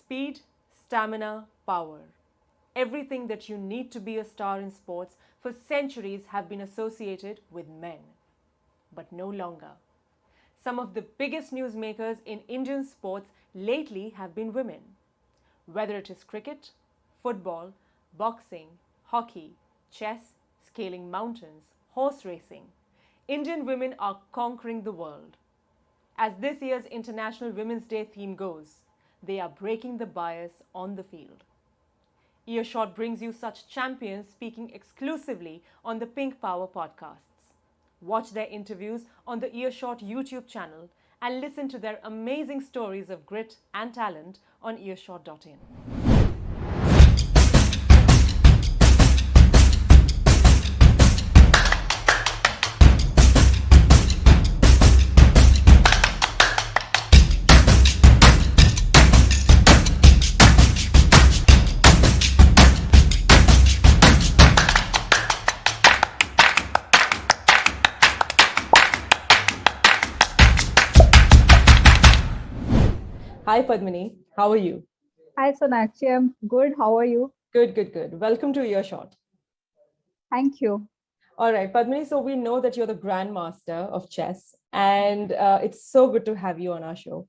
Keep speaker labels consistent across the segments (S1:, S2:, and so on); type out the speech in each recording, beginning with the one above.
S1: Speed, stamina, power. Everything that you need to be a star in sports for centuries have been associated with men. But no longer. Some of the biggest newsmakers in Indian sports lately have been women. Whether it is cricket, football, boxing, hockey, chess, scaling mountains, horse racing, Indian women are conquering the world. As this year's International Women's Day theme goes, they are breaking the bias on the field. Earshot brings you such champions speaking exclusively on the Pink Power podcasts. Watch their interviews on the Earshot YouTube channel and listen to their amazing stories of grit and talent on earshot.in. Hi Padmini, how are you?
S2: Hi Sonakshi, I'm good. How are you?
S1: Good. Welcome to Earshot.
S2: Thank you.
S1: All right, Padmini, so we know that you're the grandmaster of chess, and it's so good to have you on our show.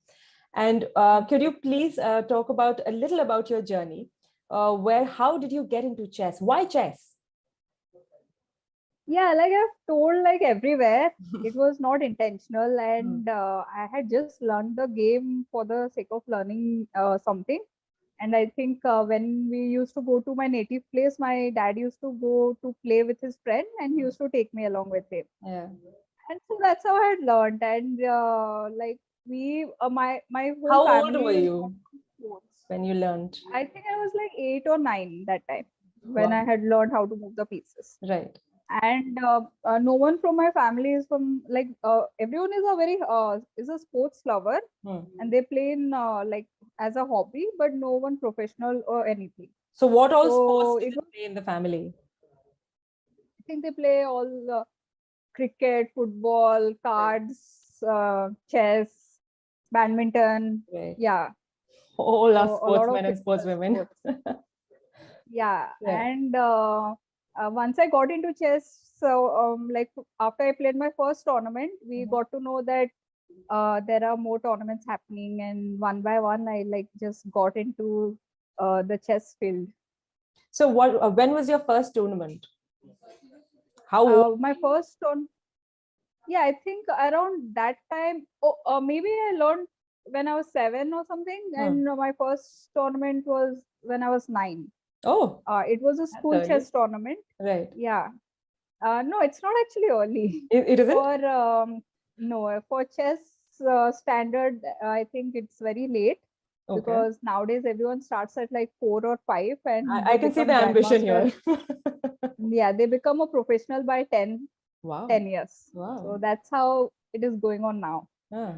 S1: And could you please talk about a little about your journey? How did you get into chess? Why chess?
S2: Yeah, like I've told like everywhere, it was not intentional, and I had just learned the game for the sake of learning something. And I think when we used to go to my native place, my dad used to go to play with his friend, and he used to take me along with him.
S1: Yeah.
S2: And so that's how I had learned. And like my whole
S1: How old
S2: family
S1: were
S2: is
S1: you
S2: sports.
S1: when you learned?
S2: I think I was like 8 or 9 that time when
S1: Wow.
S2: I had learned how to move the pieces.
S1: Right.
S2: And no one from my family is from like everyone is a very is a sports lover, and they play in like as a hobby, but no one professional or anything.
S1: So what all sports
S2: So
S1: do
S2: it
S1: they
S2: was,
S1: play in the family?
S2: I think they play all cricket, football, cards, chess, badminton.
S1: Right.
S2: Yeah,
S1: All are
S2: so a lot of
S1: sportsmen and
S2: physical
S1: sportswomen.
S2: sports. Yeah,
S1: Yeah.
S2: and once I got into chess, so like after I played my first tournament, we got to know that there are more tournaments happening, and one by one, I like just got into the chess field.
S1: So when was your first tournament? How old?
S2: My first on, yeah, I think around that time, maybe I learned when I was 7 or something,
S1: Hmm.
S2: and my first tournament was when I was 9.
S1: Oh,
S2: It was a
S1: that's
S2: school
S1: early.
S2: chess tournament.
S1: Right.
S2: Yeah. No, it's not actually early.
S1: It isn't?
S2: For no, for chess standard, I think it's very late,
S1: Okay.
S2: because nowadays everyone starts at like 4 or 5, and
S1: I
S2: they
S1: can see
S2: become
S1: the ambition
S2: grandmaster.
S1: here.
S2: Yeah, they become a professional by 10
S1: Wow.
S2: years.
S1: Wow.
S2: So that's how it is going on now.
S1: Ah,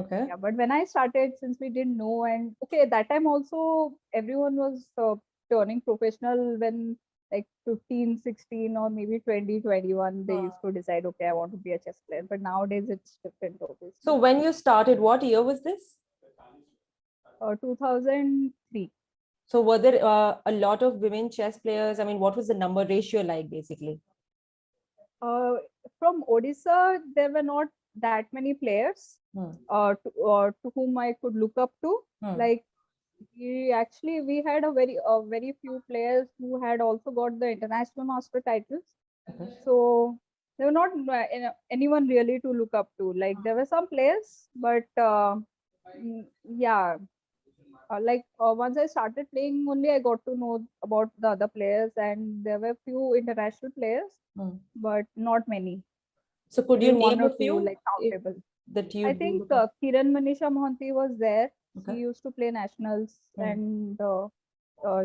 S1: okay.
S2: Yeah, but when I started, since we didn't know, and okay, that time also everyone was turning professional when like 15, 16, or maybe 20, 21, they used to decide, okay, I want to be a chess player. But nowadays it's different,
S1: So
S2: obviously.
S1: when you started, what year was this?
S2: 2003.
S1: So were there a lot of women chess players? I mean, what was the number ratio like basically?
S2: Uh, from Odisha, there were not that many players
S1: Hmm.
S2: to whom I could look up to.
S1: Hmm.
S2: Like we had a very few players who had also got the international master titles.
S1: Okay.
S2: So there were not anyone really to look up to. Like there were some players, but yeah, once I started playing, only I got to know about the other players, and there were few international players,
S1: Hmm.
S2: but not many.
S1: So could you
S2: Maybe one
S1: name
S2: or
S1: a
S2: two,
S1: few
S2: like
S1: if,
S2: countable.
S1: that you
S2: I
S1: do
S2: think
S1: look up?
S2: Kiran Manisha Mohanty was there. She
S1: Okay.
S2: used to play nationals,
S1: Hmm.
S2: and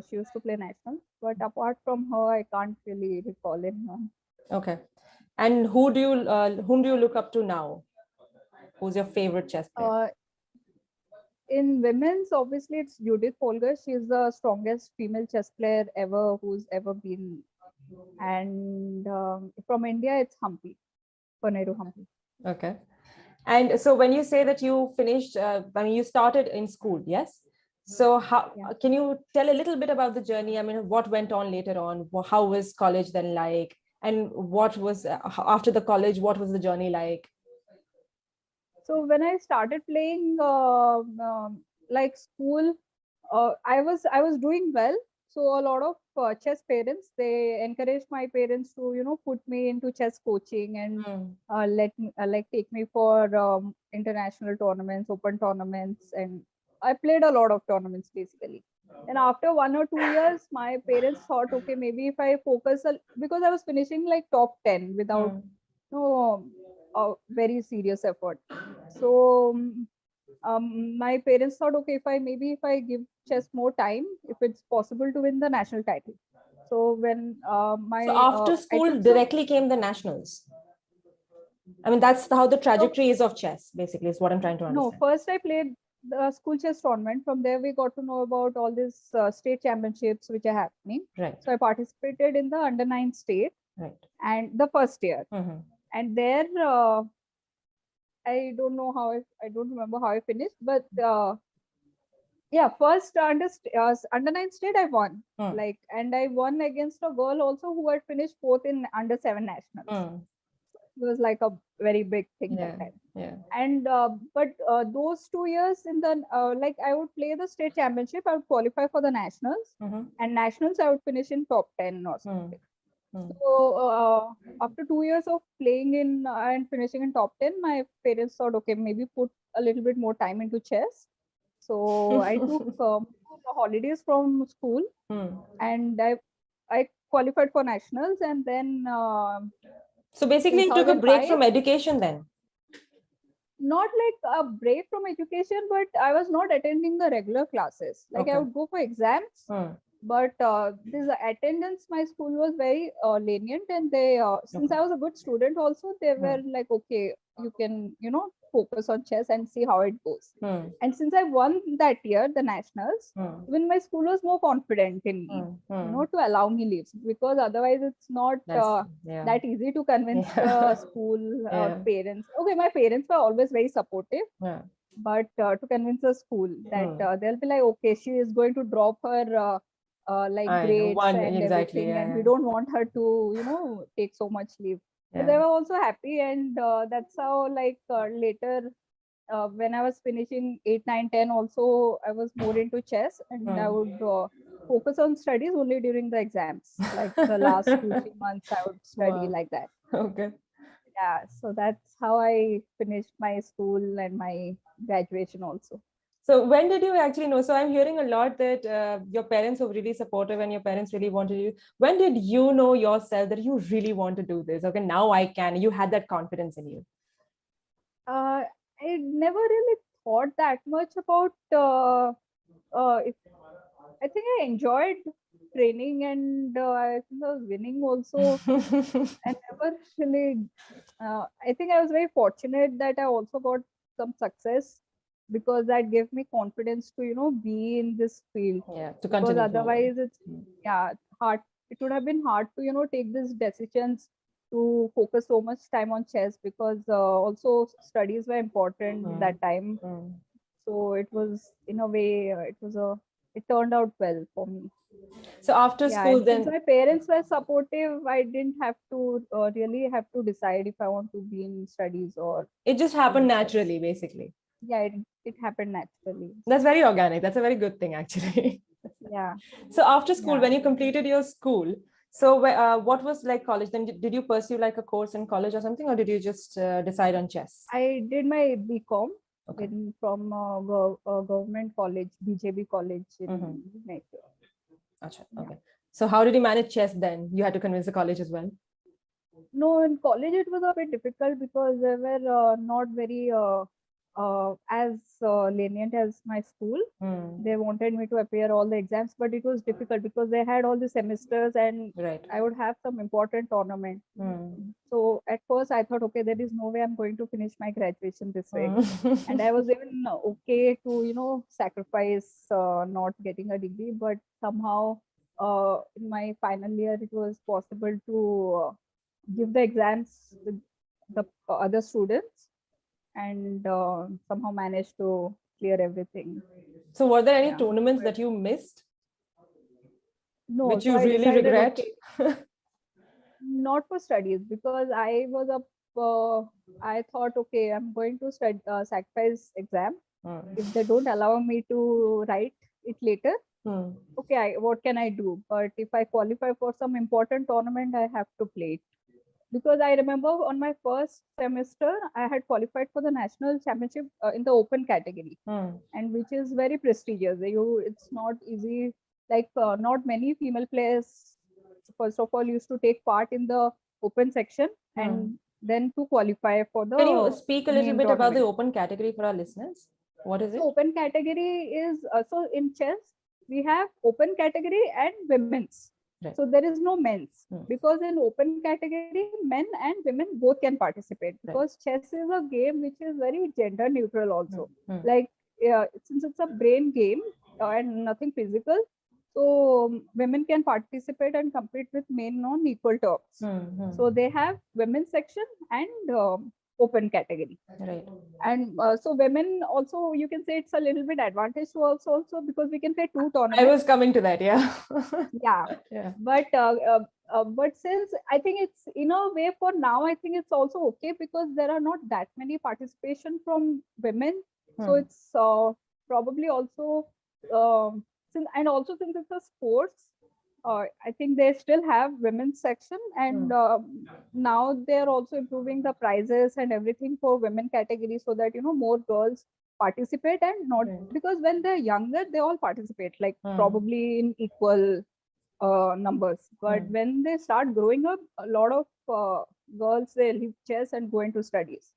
S2: she used to play nationals. But apart from her, I can't really recall anyone.
S1: Okay. And whom do you look up to now? Who's your favorite chess player?
S2: Uh, in women's, obviously, it's Judith Polgar. She's the strongest female chess player ever who's ever been. And from India, it's Humpy, Paneru Humpy.
S1: Okay. And so when you say that you finished, I mean, you started in school, yes? So how
S2: Yeah.
S1: can you tell a little bit about the journey? I mean, what went on later on? How was college then like? And what was after the college? What was the journey like?
S2: So when I started playing like school, I was doing well. So a lot of chess parents, they encouraged my parents to put me into chess coaching and
S1: Mm,
S2: let me like take me for international tournaments, open tournaments, and I played a lot of tournaments basically. And after 1 or 2 years, my parents thought, okay, maybe if I focus because I was finishing like top 10 without
S1: mm.
S2: no a very serious effort. So my parents thought, okay, if I give chess more time, if it's possible to win the national title. So when
S1: So
S2: my
S1: after
S2: I
S1: school,
S2: took some
S1: directly came the nationals. I mean, that's how the
S2: so
S1: trajectory is of chess, basically, is what I'm trying to
S2: no,
S1: understand.
S2: first I played the school chess tournament. From there, we got to know about all these state championships which are happening.
S1: Right,
S2: So I participated in the under 9 state
S1: right.
S2: and the first year.
S1: Mhm.
S2: And there, I don't know how I don't remember how I finished, but yeah, first under 9 state I won.
S1: Mm,
S2: Like, and I won against a girl also who had finished fourth in under 7 nationals.
S1: mm.
S2: It was like a very big thing that
S1: Yeah,
S2: time.
S1: yeah.
S2: And but those 2 years in the like I would play the state championship, I would qualify for the nationals,
S1: Mm-hmm.
S2: and nationals I would finish in top 10 or
S1: Mm,
S2: something.
S1: mm.
S2: So after 2 years of playing in and finishing in top 10, my parents thought, okay, maybe put a little bit more time into chess. So I took holidays from school,
S1: Mm.
S2: and I qualified for nationals, and then
S1: So basically, you took a break
S2: 2005,
S1: from education then.
S2: not like a break from education, but I was not attending the regular classes. Like I
S1: Okay.
S2: would go for exams,
S1: Mm.
S2: but this attendance, my school was very lenient, and they since
S1: Okay.
S2: I was a good student also, they were
S1: Mm.
S2: like, okay, you can focus on chess and see how it goes.
S1: Mm.
S2: And since I won that year the nationals,
S1: Mm.
S2: even my school was more confident in me,
S1: Mm. Mm.
S2: to allow me leaves, because otherwise it's not
S1: That's yeah.
S2: that easy to convince the
S1: Yeah.
S2: school
S1: Yeah.
S2: parents. Okay, my parents were always very supportive,
S1: Yeah.
S2: but to convince the school that
S1: Mm.
S2: they'll be like, okay, she is going to drop her like
S1: I know
S2: grades
S1: one
S2: and
S1: exactly.
S2: everything, and
S1: Yeah.
S2: we don't want her to take so much leave. So
S1: Yeah.
S2: they were also happy, and that's how, like, later when I was finishing 8, 9, 10, also I was more into chess, and I
S1: Yeah.
S2: would focus on studies only during the exams. Like the last 2, 3 months, I would study
S1: Wow.
S2: like that.
S1: Okay.
S2: Yeah, so that's how I finished my school and my graduation also.
S1: So when did you actually know? So I'm hearing a lot that your parents were really supportive and your parents really wanted you. When did you know yourself that you really want to do this? Okay, now I can. You had that confidence in you.
S2: Uh, I never really thought that much about if I think I enjoyed training, and I think I was winning also. I never really, I think I was very fortunate that I also got some success, because that gave me confidence to, be in this field.
S1: Yeah, to
S2: Because
S1: continue forward.
S2: otherwise, it's, yeah, hard. It would have been hard to, take these decisions to focus so much time on chess, because also studies were important
S1: Mm,
S2: that time.
S1: mm.
S2: So it was, in a way, it turned out well for me.
S1: So after
S2: Yeah,
S1: school,
S2: and since
S1: then
S2: my parents were supportive, I didn't have to really have to decide if I want to be in studies or
S1: it just happened
S2: in chess.
S1: naturally, basically.
S2: Yeah, it happened naturally.
S1: That's very organic. That's a very good thing, actually.
S2: Yeah,
S1: So after school,
S2: yeah.
S1: when you completed your school, so what was like college? Then did you pursue like a course in college or something, or did you just decide on chess?
S2: I did my BCom
S1: Okay.
S2: in from government college, BJB college
S1: Mm-hmm.
S2: in Mysore.
S1: Achha,
S2: Yeah.
S1: okay. So how did you manage chess then? You had to convince the college as well.
S2: No, in college it was a bit difficult, because they were not very as lenient as my school.
S1: Mm,
S2: They wanted me to appear all the exams, but it was difficult because they had all the semesters, and
S1: right.
S2: I would have some important tournament.
S1: Mm,
S2: So at first I thought, okay, there is no way I'm going to finish my graduation this way. And I
S1: mm.
S2: was even okay to, sacrifice not getting a degree, but somehow in my final year, it was possible to give the exams with the other students, and somehow managed to clear everything.
S1: So were there any
S2: Yeah,
S1: tournaments
S2: but
S1: that you missed,
S2: no,
S1: which
S2: so
S1: you
S2: I
S1: really
S2: decided,
S1: regret?
S2: okay, not for studies, because I was up. I thought, okay, I'm going to study sacrifice exam. If they don't allow me to write it later, okay, what can I do? But if I qualify for some important tournament, I have to play it. Because I remember on my first semester, I had qualified for the national championship in the open category, and which is very prestigious. It's not easy. Like not many female players, first of all, used to take part in the open section, and then to qualify for
S1: Can you
S2: the
S1: speak a little
S2: main
S1: bit about the
S2: tournament.
S1: open category for our listeners? What is it?
S2: So open category is so in chess we have open category and women's.
S1: Right.
S2: So there is no men's, because in open category men and women both can participate, because chess is a game which is very gender neutral also. Like since it's a brain game and nothing physical, so women can participate and compete with men on equal terms. So they have women's section and open category.
S1: Right.
S2: And so women also, you can say it's a little bit advantage to us also, because we can play two
S1: I
S2: tournaments.
S1: was coming to that, yeah.
S2: Yeah. But since I think it's in a way for now, I think it's also okay, because there are not that many participation from women. So it's probably also since it's a sports, I think they still have women's section, and now they're also improving the prizes and everything for women category, so that more girls participate, and not because when they're younger they all participate, like probably in equal numbers, but when they start growing up, a lot of girls, they leave chess and go into studies.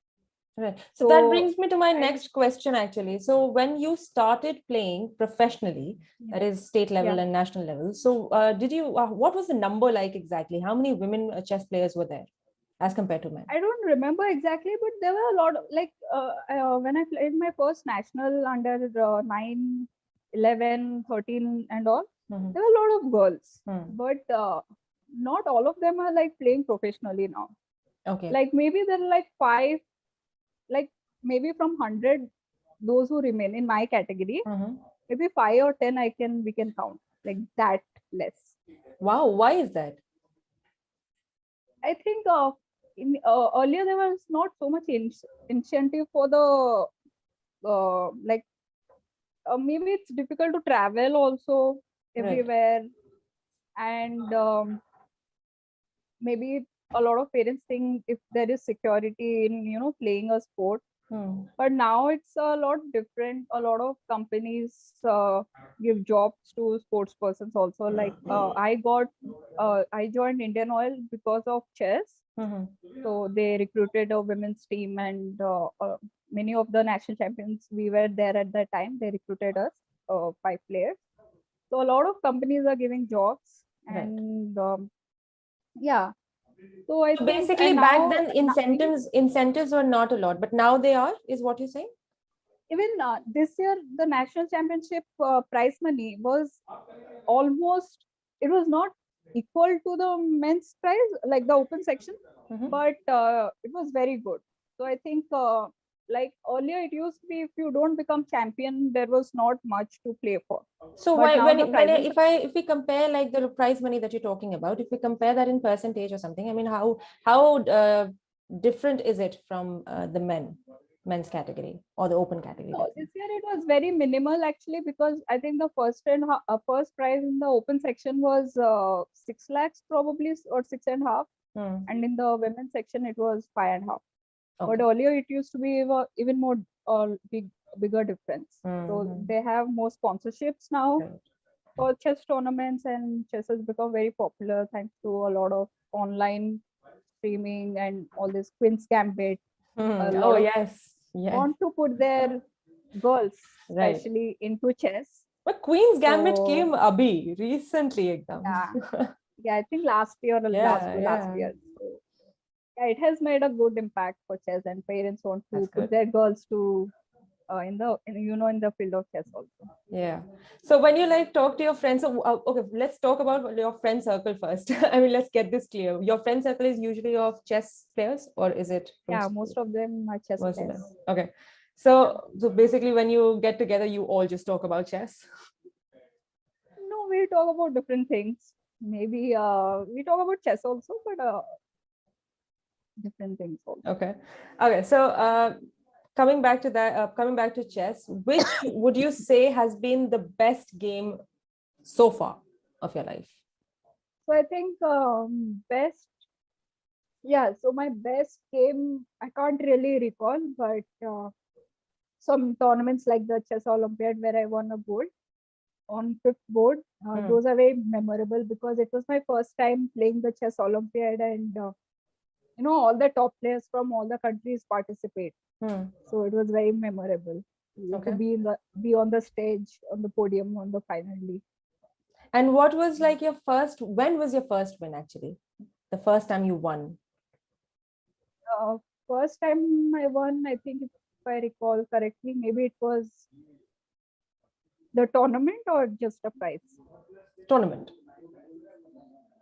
S1: Right. So that brings me to my next question, actually. So when you started playing professionally, that is state level and national level, so what was the number like exactly? How many women chess players were there as compared to men?
S2: I don't remember exactly, but there were a lot of, like when I played my first national under 9, 11, 13 and all, there were a lot of girls, but not all of them are like playing professionally now.
S1: Okay.
S2: Like maybe there are like 5, like maybe from 100, those who remain in my category, maybe 5 or 10 we can count, like that less.
S1: Wow, why is that?
S2: I think earlier there was not so much incentive for the like maybe it's difficult to travel also everywhere, and maybe a lot of parents think if there is security in playing a sport. But now it's a lot different. A lot of companies give jobs to sports persons also. Like I joined Indian Oil because of chess. So they recruited a women's team, and many of the national champions, we were there at that time. They recruited us, 5 players. So a lot of companies are giving jobs, and yeah. So I think
S1: basically back then incentives were not a lot, but now they are, is what you're saying?
S2: Even this year, the national championship prize money was almost, it was not equal to the men's prize, like the open section, but it was very good. So I think like earlier it used to be, if you don't become champion, there was not much to play for.
S1: So if we compare like the prize money that you're talking about, if we compare that in percentage or something, I mean, how different is it from the men's category or the open category?
S2: So this year it was very minimal actually, because I think the first prize in the open section was 6 lakhs probably, or 6.5, and in the women's section it was 5.5. But earlier it used to be even more bigger difference. So they have more sponsorships now for chess tournaments, and chess has become very popular thanks to a lot of online streaming and all this Queen's Gambit.
S1: Yes.
S2: Want to put their girls especially into chess.
S1: But Queen's Gambit came abhi recently.
S2: Yeah, I think last year or last year. So, yeah, it has made a good impact for chess, and parents want to put their girls to in the field of chess also.
S1: Yeah. So when you like talk to your friends, so okay, let's talk about your friend circle first. I mean, let's get this clear. Your friend circle is usually of chess players, or is it?
S2: Yeah, most of them are chess players.
S1: Okay. So basically, when you get together, you all just talk about chess.
S2: No, we talk about different things. Maybe we talk about chess also, but different things also.
S1: Okay. Okay. So coming back to that, coming back to chess, which would you say has been the best game so far of your life?
S2: So I think best, yeah. So my best game, I can't really recall, but some tournaments like the Chess Olympiad where I won a gold on fifth board. Those are very memorable because it was my first time playing the Chess Olympiad, and all the top players from all the countries participate. So it was very memorable to
S1: Okay.
S2: be on the stage, on the podium, on the final league.
S1: And what was like your first, when was your first win actually? The first time you won?
S2: First time I won, I think if I recall correctly, maybe it was the tournament or just a prize.
S1: Tournament.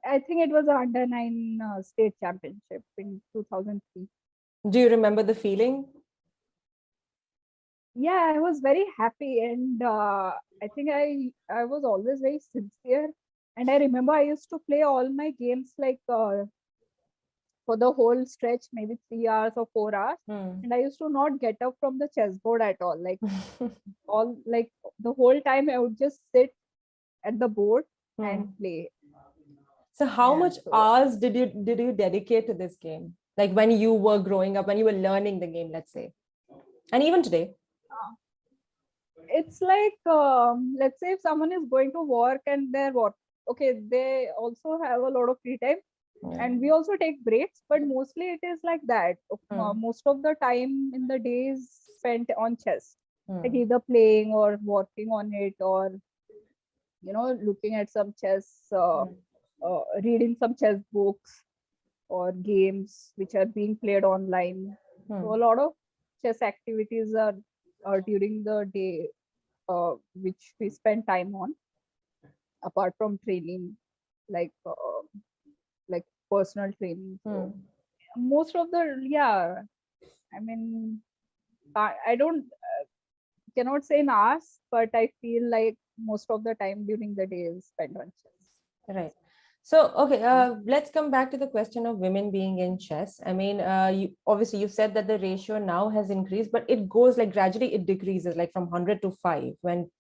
S2: I think it was a under-9 state championship in 2003.
S1: Do you remember the feeling?
S2: Yeah, I was very happy, and I think I was always very sincere. And I remember I used to play all my games like for the whole stretch, maybe 3 hours or 4 hours. And I used to not get up from the chessboard at all. Like the whole time I would just sit at the board and play.
S1: So how much hours did you dedicate to this game? Like when you were growing up, when you were learning the game, let's say, and even today?
S2: It's like let's say if someone is going to work and they also have a lot of free time. And we also take breaks, but mostly it is like that. Most of the time in the day is spent on chess, like either playing or working on it, or looking at some chess, reading some chess books or games which are being played online. So a lot of chess activities are during the day, which we spend time on, apart from training, like personal training. So most of I mean, I don't cannot say in hours, but I feel like most of the time during the day is spent on chess.
S1: Right. So, okay, let's come back to the question of women being in chess. I mean, you said that the ratio now has increased, but it goes like gradually it decreases, like from 100 to 5 when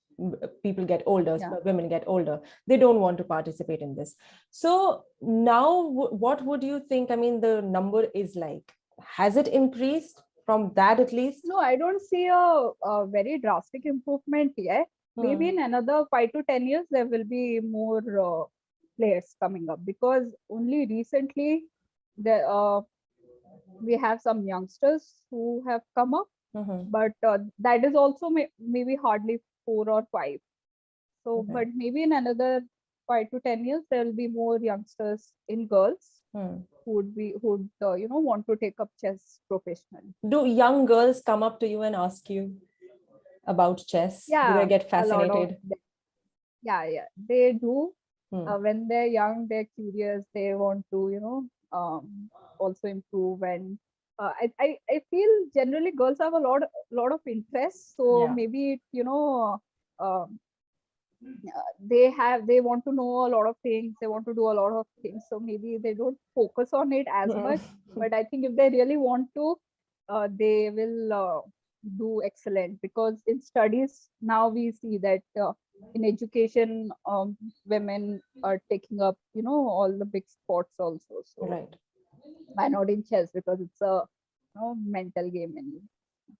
S1: people get older, women get older. They don't want to participate in this. So now, what would you think? I mean, the number is like, has it increased from that at least?
S2: No, I don't see a very drastic improvement yet. Maybe in another 5 to 10 years, there will be more players coming up, because only recently we have some youngsters who have come up, but that is also maybe hardly 4 or 5. So, but maybe in another 5 to 10 years, there will be more youngsters in girls who would want to take up chess professionally.
S1: Do young girls come up to you and ask you about chess?
S2: Yeah,
S1: do they get fascinated?
S2: Yeah, they do. When they're young, they're curious, they want to also improve. And I feel generally girls have a lot of interest, so maybe they want to know a lot of things, they want to do a lot of things, so maybe they don't focus on it as much. But I think if they really want to, they will do excellent, because in studies now we see that in education, women are taking up all the big sports also. So why not in chess, because it's a mental game anyway.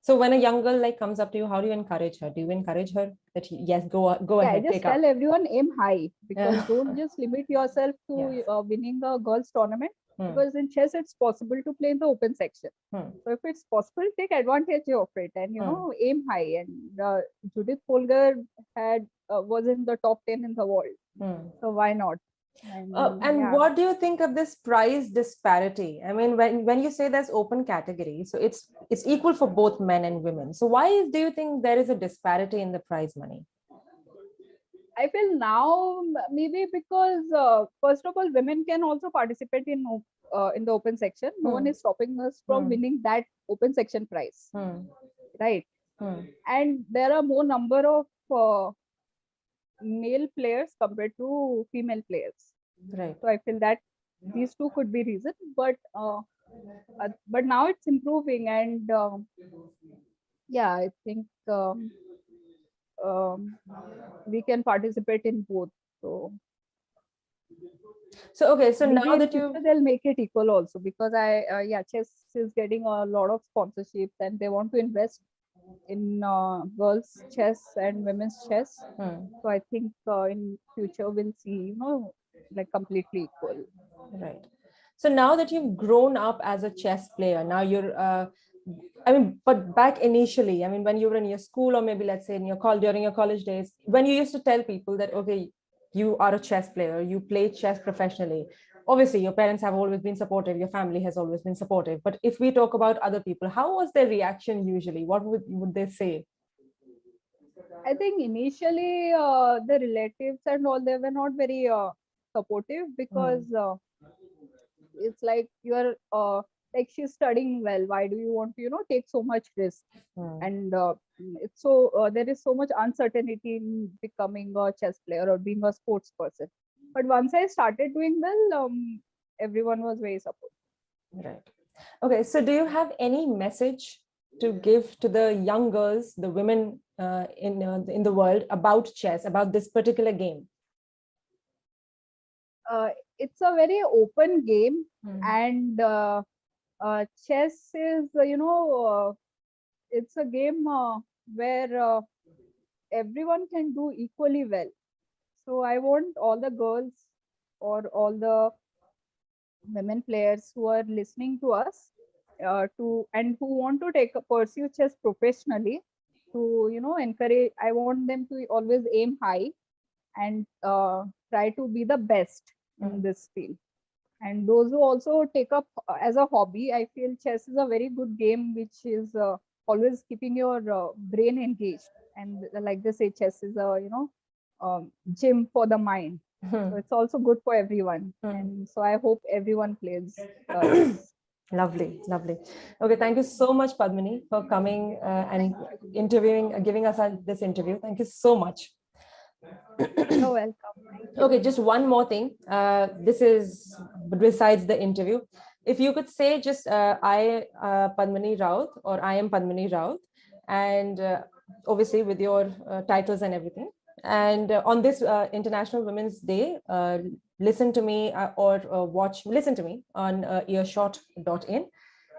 S1: So when a young girl like comes up to you, how do you encourage her? Do you encourage her that yes, go ahead,
S2: I just tell everyone aim high, because don't just limit yourself to winning a girls tournament, because in chess it's possible to play in the open section. So if it's possible, take advantage of it and aim high. And Judith Polgar was in the top 10 in the world. So why not?
S1: And what do you think of this prize disparity? I mean, when you say there's open category, so it's equal for both men and women. So why do you think there is a disparity in the prize money?
S2: I feel now maybe because first of all, women can also participate in the open section. No one is stopping us from winning that open section prize, right? and there are more number of male players compared to female players.
S1: Right.
S2: So I feel that these two could be reason, but now it's improving, and yeah, I think um, we can participate in both. So
S1: So okay, so
S2: maybe
S1: now
S2: in
S1: that you
S2: future they'll make it equal also, because yeah, chess is getting a lot of sponsorships and they want to invest in girls chess and women's chess. So I think in future we'll see, like completely equal.
S1: right. So now that you've grown up as a chess player, now you're I mean, but back initially, I mean, when you were in your school, or maybe let's say in your during your college days, when you used to tell people that, okay, you are a chess player, you play chess professionally. Obviously, your parents have always been supportive, your family has always been supportive. But if we talk about other people, how was their reaction usually? What would they say?
S2: I think initially the relatives and all, they were not very supportive, because it's like you're like, she's studying well, why do you want to take so much risk? And it's so there is so much uncertainty in becoming a chess player or being a sports person. But once I started doing well, everyone was very supportive.
S1: Right. Okay, so do you have any message to give to the young girls, the women in the world, about chess, about this particular game?
S2: It's a very open game, and chess is it's a game where everyone can do equally well. So I want all the girls or all the women players who are listening to us and who want to pursue chess professionally, to encourage. I want them to always aim high and try to be the best in this field. And those who also take up as a hobby, I feel chess is a very good game, which is always keeping your brain engaged. And like they say, chess is a gym for the mind. So it's also good for everyone. And so I hope everyone plays chess.
S1: Lovely, lovely. Okay, thank you so much, Padmini, for coming and interviewing, giving us this interview. Thank you so much.
S2: You're welcome.
S1: Okay, just one more thing. This is besides the interview. If you could say just I, Padmini Rout, or I am Padmini Rout, and obviously with your titles and everything. And on this International Women's Day, listen to me listen to me on earshot.in.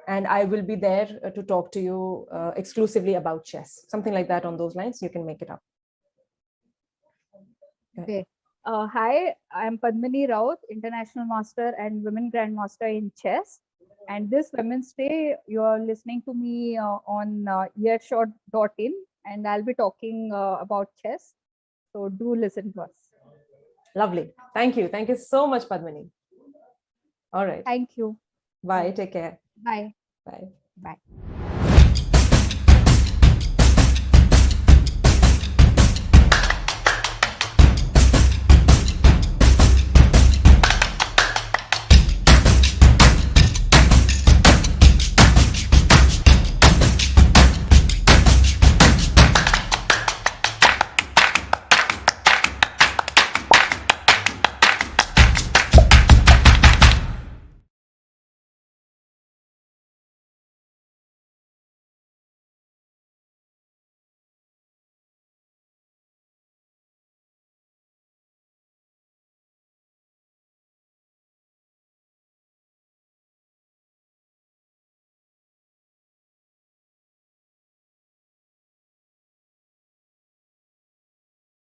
S1: And I will be there to talk to you exclusively about chess. Something like that on those lines. You can make it up.
S2: Okay. Hi, I'm Padmini Rout, International Master and Women Grandmaster in Chess. And this Women's Day, you are listening to me on earshot.in, and I'll be talking about chess. So do listen to us.
S1: Lovely. Thank you. Thank you so much, Padmini. All right.
S2: Thank you.
S1: Bye. Take care.
S2: Bye.
S1: Bye.
S2: Bye.